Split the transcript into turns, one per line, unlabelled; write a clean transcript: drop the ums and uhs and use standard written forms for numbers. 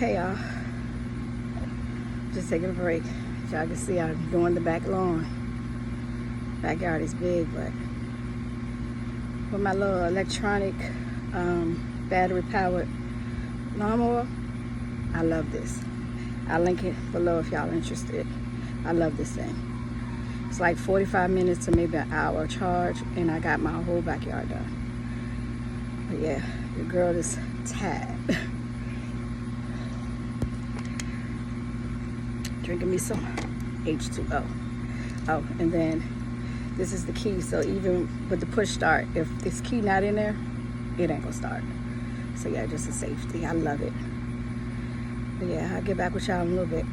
Hey y'all, just taking a break. Y'all can see I'm doing the back lawn. Backyard is big, but with my little electronic battery powered lawnmower, I love this. I'll link it below if y'all interested. I love this thing. It's like 45 minutes to maybe an hour charge, and I got my whole backyard done. But yeah, your girl is tired. Drinking me some H2O. Oh, and then this is the key. So even with the push start, if this key not in there, it ain't gonna start. So yeah, just a safety. I love it. But yeah, I'll get back with y'all in a little bit.